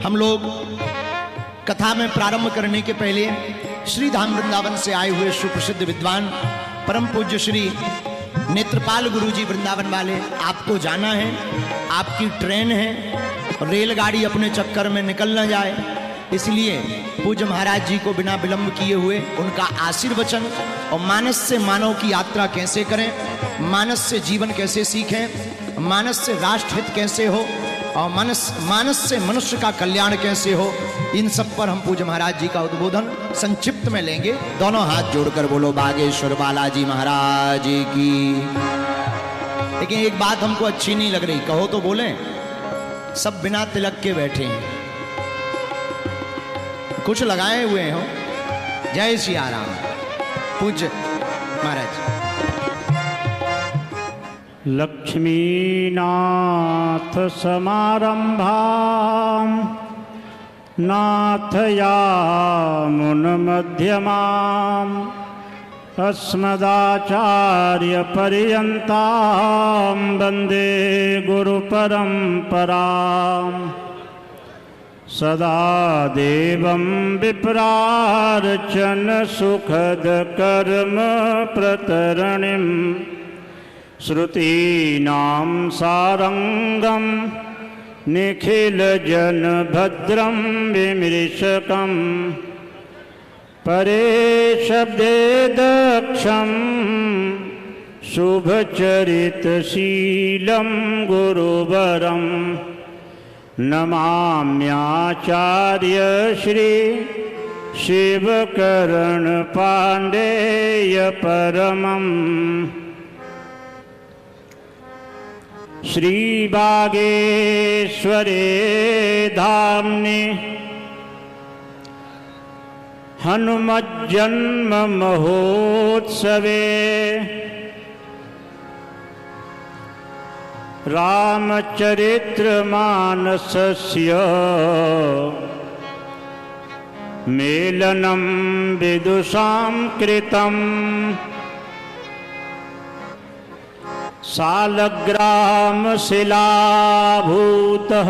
हम लोग कथा में प्रारंभ करने के पहले श्री धाम वृंदावन से आए हुए सुप्रसिद्ध विद्वान परम पूज्य श्री नेत्रपाल गुरु जी वृंदावन वाले, आपको जाना है, आपकी ट्रेन है, रेलगाड़ी अपने चक्कर में निकल न जाए, इसलिए पूज्य महाराज जी को बिना विलंब किए हुए उनका आशीर्वचन और मानस से मानव की यात्रा कैसे करें, मानस से जीवन कैसे सीखें, मानस से राष्ट्र हित कैसे हो और मानस से मनुष्य का कल्याण कैसे हो, इन सब पर हम पूज्य महाराज जी का उद्बोधन संक्षिप्त में लेंगे। दोनों हाथ जोड़कर बोलो बागेश्वर बालाजी महाराज की। लेकिन एक बात हमको अच्छी नहीं लग रही, कहो तो बोले, सब बिना तिलक के बैठे हैं, कुछ लगाए हुए हो। जय सिया राम। पूज्य महाराज। लक्ष्मीनाथ समारंभां नाथयामुनमध्यमाम् अस्मदाचार्यपर्यन्तां वन्दे गुरुपरम्पराम्। सदा देवं विप्रार्चन सुखदकर्म प्रतरणिम् श्रुतीनां सारंगं निखिलजनभद्रं विमृशकं परेशब्दे दक्षं शुभचरितशीलं गुरुवरं नमाम्याचार्य श्री शिवकरण पाण्डेय परमम्। श्री बागेश्वरे धाम्नि हनुमज्जन्म महोत्सवे रामचरित्रमानसस्य मेलनं विदुषां कृतम्। सालग्राम शिलाभूतः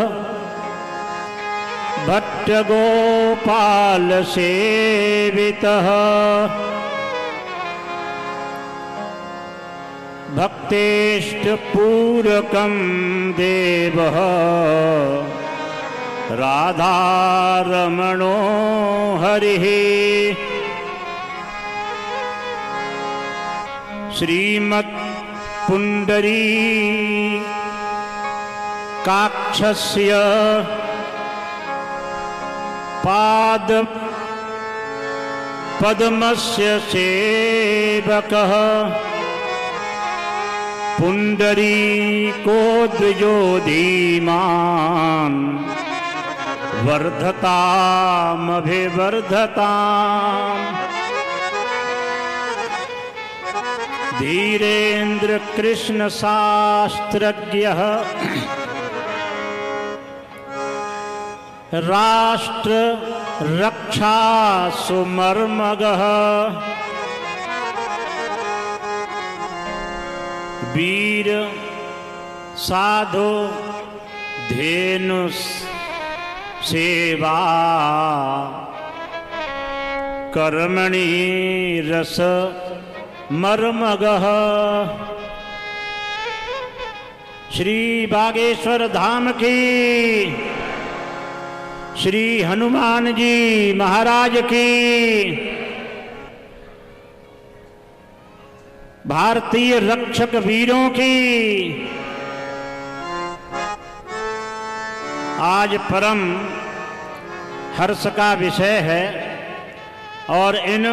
भट्टगोपाल सेवितः भक्तेष्टपूरकं देवः राधारमणो हरिः। श्रीमत् पुंडरीकाक्षस्य पाद पद्मस्य सेवकः पुंडरीको द्विजो धीमान् वर्धतामभिवर्धताम्। धीरेन्द्र कृष्ण शास्त्रज्ञः राष्ट्र रक्षा सुमर्मगः वीर साधु धेनु सेवा कर्मणि रस मर्मगः। श्री बागेश्वर धाम की, श्री हनुमान जी महाराज की, भारतीय रक्षक वीरों की आज परम हर्ष का विषय है। और इन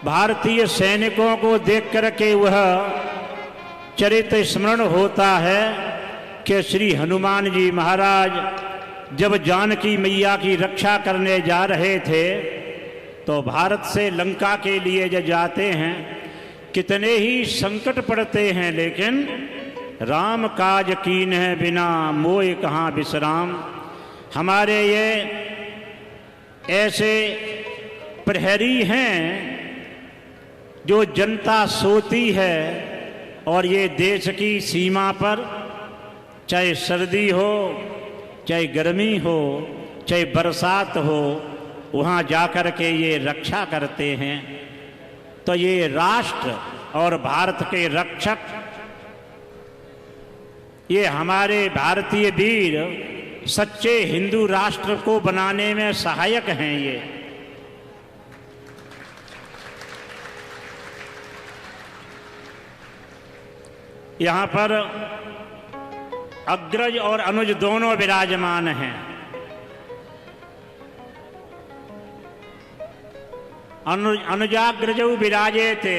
भारतीय सैनिकों को देख करके वह चरित्र स्मरण होता है कि श्री हनुमान जी महाराज जब जानकी मैया की रक्षा करने जा रहे थे तो भारत से लंका के लिए जब जाते हैं कितने ही संकट पड़ते हैं, लेकिन राम काज कीन है बिना मोय कहाँ विश्राम। हमारे ये ऐसे प्रहरी हैं जो जनता सोती है और ये देश की सीमा पर चाहे सर्दी हो चाहे गर्मी हो, चाहे बरसात हो, वहाँ जाकर के ये रक्षा करते हैं। तो ये राष्ट्र और भारत के रक्षक, ये हमारे भारतीय वीर सच्चे हिंदू राष्ट्र को बनाने में सहायक हैं। ये यहाँ पर अग्रज और अनुज दोनों विराजमान हैं। अनुजाग्रजौ विराजे थे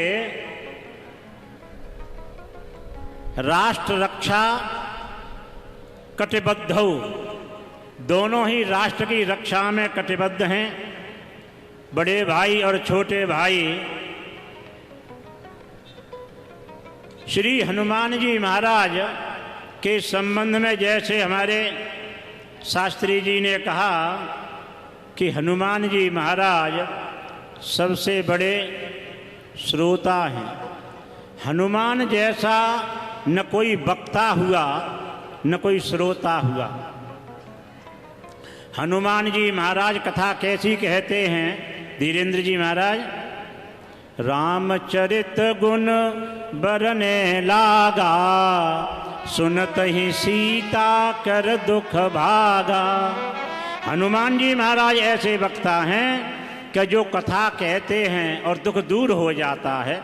राष्ट्र रक्षा कटिबद्धौ, दोनों ही राष्ट्र की रक्षा में कटिबद्ध हैं। बड़े भाई और छोटे भाई श्री हनुमान जी महाराज के संबंध में जैसे हमारे शास्त्री जी ने कहा कि हनुमान जी महाराज सबसे बड़े श्रोता हैं। हनुमान जैसा न कोई वक्ता हुआ न कोई श्रोता हुआ। हनुमान जी महाराज कथा कैसी कहते हैं धीरेन्द्र जी महाराज? रामचरित गुण बरने लागा, सुनत ही सीता कर दुख भागा। हनुमान जी महाराज ऐसे वक्ता हैं कि जो कथा कहते हैं और दुख दूर हो जाता है।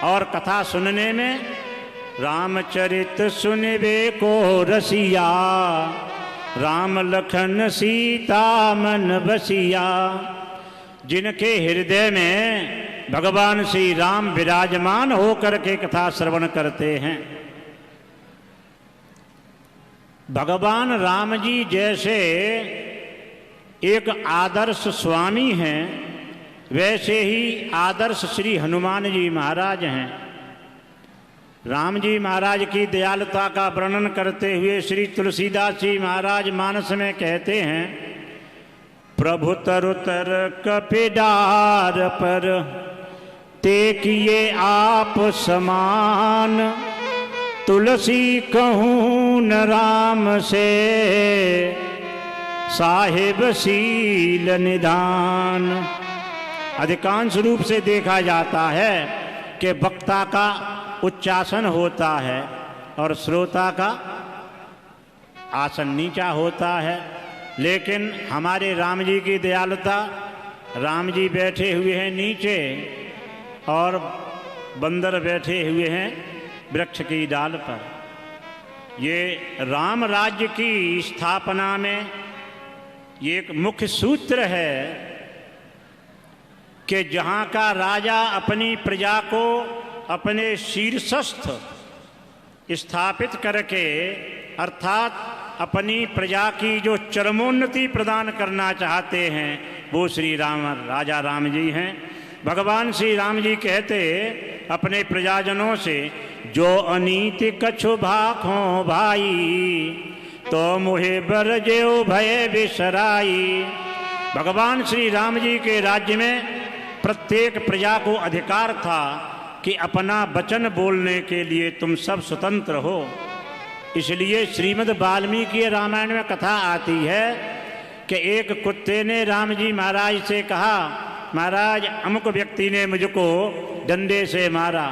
और कथा सुनने में रामचरित सुनबे को रसिया, राम लखन सीता मन बसिया। जिनके हृदय में भगवान श्री राम विराजमान होकर के कथा श्रवण करते हैं। भगवान राम जी जैसे एक आदर्श स्वामी हैं, वैसे ही आदर्श श्री हनुमान जी महाराज हैं। राम जी महाराज की दयालुता का वर्णन करते हुए श्री तुलसीदास जी महाराज मानस में कहते हैं, प्रभु तरुतर कपिडार पर ते किए आप समान, तुलसी कहूँ न राम से साहिब सील निधान। अधिकांश रूप से देखा जाता है कि वक्ता का उच्चासन होता है और श्रोता का आसन नीचा होता है। लेकिन हमारे राम जी की दयालुता, राम जी बैठे हुए हैं नीचे और बंदर बैठे हुए हैं वृक्ष की डाल पर। ये राम राज्य की स्थापना में ये एक मुख्य सूत्र है कि जहाँ का राजा अपनी प्रजा को अपने शीर्षस्थ स्थापित करके, अर्थात अपनी प्रजा की जो चरमोन्नति प्रदान करना चाहते हैं, वो श्री राम राजा राम जी हैं। भगवान श्री राम जी कहते अपने प्रजाजनों से, जो अनीति कछु भाखों भाई, तो मुहे बरजेओ भय बिसराई। भगवान श्री राम जी के राज्य में प्रत्येक प्रजा को अधिकार था कि अपना वचन बोलने के लिए तुम सब स्वतंत्र हो। इसलिए श्रीमद् वाल्मीकि रामायण में कथा आती है कि एक कुत्ते ने राम जी महाराज से कहा, महाराज अमुक व्यक्ति ने मुझको डंडे से मारा।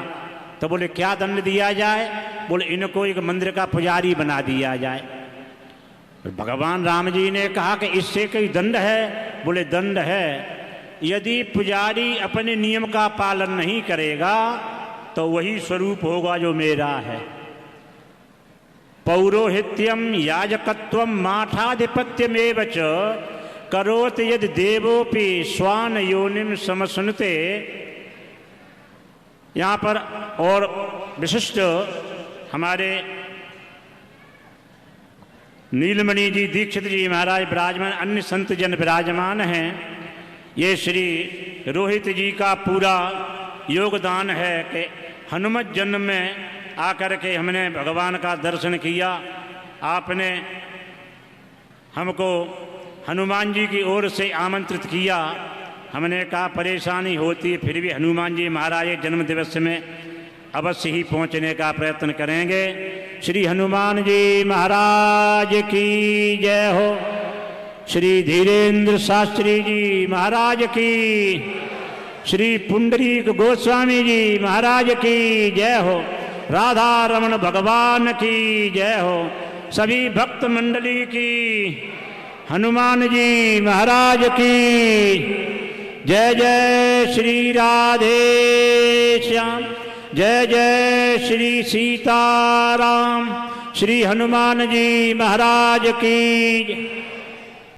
तो बोले क्या दंड दिया जाए? बोले इनको एक मंदिर का पुजारी बना दिया जाए। भगवान राम जी ने कहा कि इससे कोई दंड है? बोले दंड है। यदि पुजारी अपने नियम का पालन नहीं करेगा तो वही स्वरूप होगा जो मेरा है। पौरोहित्यम याजकत्वम माठाधिपत्यमेव च करोत यदि देवोपि स्वान योनिम समसुनते। यहाँ पर और विशिष्ट हमारे नीलमणि जी दीक्षित जी महाराज विराजमान, अन्य संत जन विराजमान हैं। ये श्री रोहित जी का पूरा योगदान है कि हनुमत जन्म में आकर के हमने भगवान का दर्शन किया। आपने हमको हनुमान जी की ओर से आमंत्रित किया। हमने कहा परेशानी होती फिर भी हनुमान जी महाराज जन्म दिवस में अवश्य ही पहुंचने का प्रयत्न करेंगे। श्री हनुमान जी महाराज की जय हो। श्री धीरेन्द्र शास्त्री जी महाराज की, श्री पुंडरीक गोस्वामी जी महाराज की जय हो। राधा रमण भगवान की जय हो। सभी भक्त मंडली की, हनुमान जी महाराज की जय। जय श्री राधे श्याम, जय जय श्री सीताराम। श्री हनुमान जी महाराज की।